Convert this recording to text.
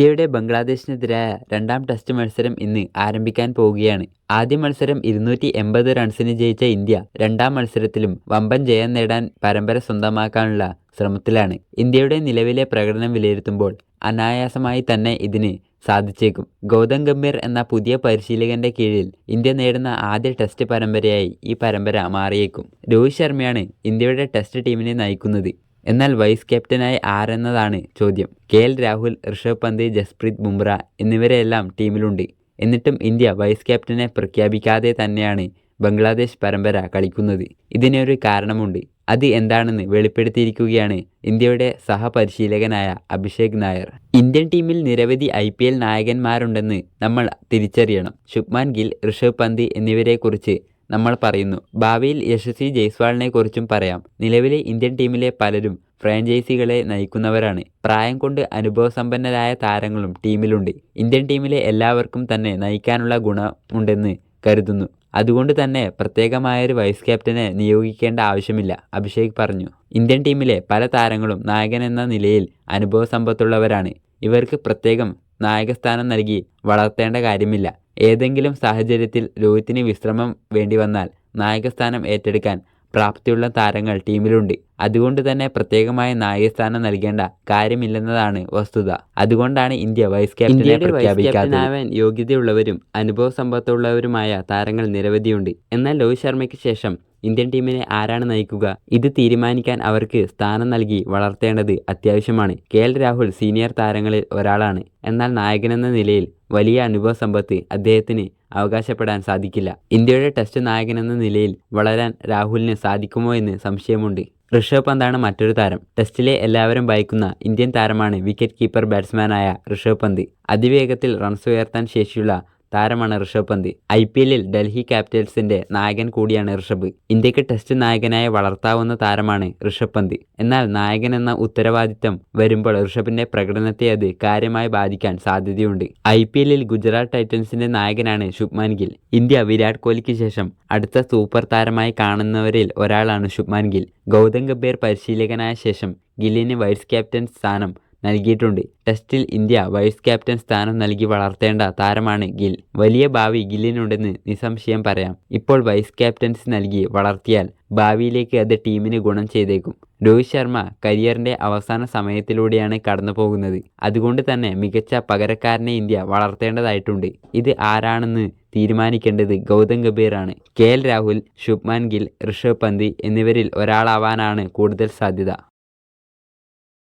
ഇന്ത്യയുടെ ബംഗ്ലാദേശിനെതിരായ രണ്ടാം ടെസ്റ്റ് മത്സരം ഇന്ന് ആരംഭിക്കാൻ പോവുകയാണ്. ആദ്യ മത്സരം 280 റൺസിന് ജയിച്ച ഇന്ത്യ രണ്ടാം മത്സരത്തിലും വമ്പൻ ജയം നേടാൻ പരമ്പര സ്വന്തമാക്കാനുള്ള ശ്രമത്തിലാണ്. ഇന്ത്യയുടെ നിലവിലെ പ്രകടനം വിലയിരുത്തുമ്പോൾ അനായാസമായി തന്നെ ഇതിന് സാധിച്ചേക്കും. ഗൗതം ഗംഭീർ എന്ന പുതിയ പരിശീലകന്റെ കീഴിൽ ഇന്ത്യ നേടുന്ന ആദ്യ ടെസ്റ്റ് പരമ്പരയായി ഈ പരമ്പര മാറിയേക്കും. രോഹിത് ശർമ്മയാണ് ഇന്ത്യയുടെ ടെസ്റ്റ് ടീമിനെ നയിക്കുന്നത്. എന്നാൽ വൈസ് ക്യാപ്റ്റനായി ആരെന്നതാണ് ചോദ്യം. KL രാഹുൽ, ഋഷഭ് പന്ത്, ജസ്പ്രീത് ബുംറ എന്നിവരെല്ലാം ടീമിലുണ്ട്. എന്നിട്ടും ഇന്ത്യ വൈസ് ക്യാപ്റ്റനെ പ്രഖ്യാപിക്കാതെ തന്നെയാണ് ബംഗ്ലാദേശ് പരമ്പര കളിക്കുന്നത്. ഇതിനൊരു കാരണമുണ്ട്. അത് എന്താണെന്ന് വെളിപ്പെടുത്തിയിരിക്കുകയാണ് ഇന്ത്യയുടെ സഹപരിശീലകനായ അഭിഷേക് നായർ. ഇന്ത്യൻ ടീമിൽ നിരവധി IPL നായകന്മാരുണ്ടെന്ന് നമ്മൾ തിരിച്ചറിയണം. ശുഭ്മാൻ ഗിൽ, ഋഷഭ് പന്ത് എന്നിവരെക്കുറിച്ച് നമ്മൾ പറയുന്നു. ഭാവിയിൽ യശസ്വി ജയ്സ്വാളിനെ കുറിച്ചും പറയാം. നിലവിലെ ഇന്ത്യൻ ടീമിലെ പലരും ഫ്രാഞ്ചൈസികളെ നയിക്കുന്നവരാണ്. പ്രായം കൊണ്ട് അനുഭവസമ്പന്നരായ താരങ്ങളും ടീമിലുണ്ട്. ഇന്ത്യൻ ടീമിലെ എല്ലാവർക്കും തന്നെ നയിക്കാനുള്ള ഗുണമുണ്ടെന്ന് കരുതുന്നു. അതുകൊണ്ട് തന്നെ പ്രത്യേകമായൊരു വൈസ് ക്യാപ്റ്റനെ നിയോഗിക്കേണ്ട ആവശ്യമില്ല, അഭിഷേക് പറഞ്ഞു. ഇന്ത്യൻ ടീമിലെ പല താരങ്ങളും നായകനെന്ന നിലയിൽ അനുഭവസമ്പത്തുള്ളവരാണ്. ഇവർക്ക് പ്രത്യേകം നായകസ്ഥാനം നൽകി വളർത്തേണ്ട കാര്യമില്ല. ഏതെങ്കിലും സാഹചര്യത്തിൽ രോഹിത്തിന് വിശ്രമം വേണ്ടി വന്നാൽ നായകസ്ഥാനം ഏറ്റെടുക്കാൻ പ്രാപ്തിയുള്ള താരങ്ങൾ ടീമിലുണ്ട്. അതുകൊണ്ട് തന്നെ പ്രത്യേകമായ നായകസ്ഥാനം നൽകേണ്ട കാര്യമില്ലെന്നതാണ് വസ്തുത. അതുകൊണ്ടാണ് ഇന്ത്യ വൈസ് ക്യാപ്റ്റനെ പ്രഖ്യാപിക്കാത്തത്. യോഗ്യതയുള്ളവരും അനുഭവ സമ്പത്തുള്ളവരുമായ താരങ്ങൾ നിരവധിയുണ്ട്. എന്നാൽ രോഹിത് ശർമ്മയ്ക്ക് ശേഷം ഇന്ത്യൻ ടീമിനെ ആരാണ് നയിക്കുക? ഇത് തീരുമാനിക്കാൻ അവർക്ക് സ്ഥാനം നൽകി വളർത്തേണ്ടത് അത്യാവശ്യമാണ്. KL രാഹുൽ സീനിയർ താരങ്ങളിൽ ഒരാളാണ്. എന്നാൽ നായകനെന്ന നിലയിൽ വലിയ അനുഭവ സമ്പത്ത് അദ്ദേഹത്തിന് അവകാശപ്പെടാൻ സാധിക്കില്ല. ഇന്ത്യയുടെ ടെസ്റ്റ് നായകനെന്ന നിലയിൽ വളരാൻ രാഹുലിന് സാധിക്കുമോ എന്ന് സംശയമുണ്ട്. ഋഷഭ് പന്താണ് മറ്റൊരു താരം. ടെസ്റ്റിലെ എല്ലാവരും ഭയക്കുന്ന ഇന്ത്യൻ താരമാണ് വിക്കറ്റ് കീപ്പർ ബാറ്റ്സ്മാനായ ഋഷഭ് പന്ത്. അതിവേഗത്തിൽ റൺസ് ഉയർത്താൻ ശേഷിയുള്ള താരമാണ് ഋഷഭ് പന്ത്. IPLൽ ഡൽഹി ക്യാപിറ്റൽസിന്റെ നായകൻ കൂടിയാണ് ഋഷഭ്. ഇന്ത്യക്ക് ടെസ്റ്റ് നായകനായി വളർത്താവുന്ന താരമാണ് ഋഷഭ് പന്ത്. എന്നാൽ നായകൻ എന്ന ഉത്തരവാദിത്തം വരുമ്പോൾ ഋഷഭിന്റെ പ്രകടനത്തെ അത് കാര്യമായി ബാധിക്കാൻ സാധ്യതയുണ്ട്. IPLൽ ഗുജറാത്ത് ടൈറ്റൻസിന്റെ നായകനാണ് ശുഭ്മാൻ ഗിൽ. ഇന്ത്യ വിരാട് കോഹ്ലിക്ക് ശേഷം അടുത്ത സൂപ്പർ താരമായി കാണുന്നവരിൽ ഒരാളാണ് ശുഭ്മാൻ ഗിൽ. ഗൗതം ഗംഭീർ പരിശീലകനായ ശേഷം ഗില്ലിന് വൈസ് ക്യാപ്റ്റൻ സ്ഥാനം നൽകിയിട്ടുണ്ട്. ടെസ്റ്റിൽ ഇന്ത്യ വൈസ് ക്യാപ്റ്റൻ സ്ഥാനം നൽകി വളർത്തേണ്ട താരമാണ് ഗിൽ. വലിയ ഭാവി ഗില്ലിനുണ്ടെന്ന് നിസ്സംശയം പറയാം. ഇപ്പോൾ വൈസ് ക്യാപ്റ്റൻസി നൽകി വളർത്തിയാൽ ഭാവിയിലേക്ക് അത് ടീമിന് ഗുണം ചെയ്തേക്കും. രോഹിത് ശർമ്മ കരിയറിന്റെ അവസാന സമയത്തിലൂടെയാണ് കടന്നു പോകുന്നത്. അതുകൊണ്ട് തന്നെ മികച്ച പകരക്കാരനെ ഇന്ത്യ വളർത്തേണ്ടതായിട്ടുണ്ട്. ഇത് ആരാണെന്ന് തീരുമാനിക്കേണ്ടത് ഗൗതം ഗംഭീറാണ്. KL രാഹുൽ, ശുഭ്മാൻ ഗിൽ, ഋഷഭ് പന്ത് എന്നിവരിൽ ഒരാളാവാനാണ് കൂടുതൽ സാധ്യത.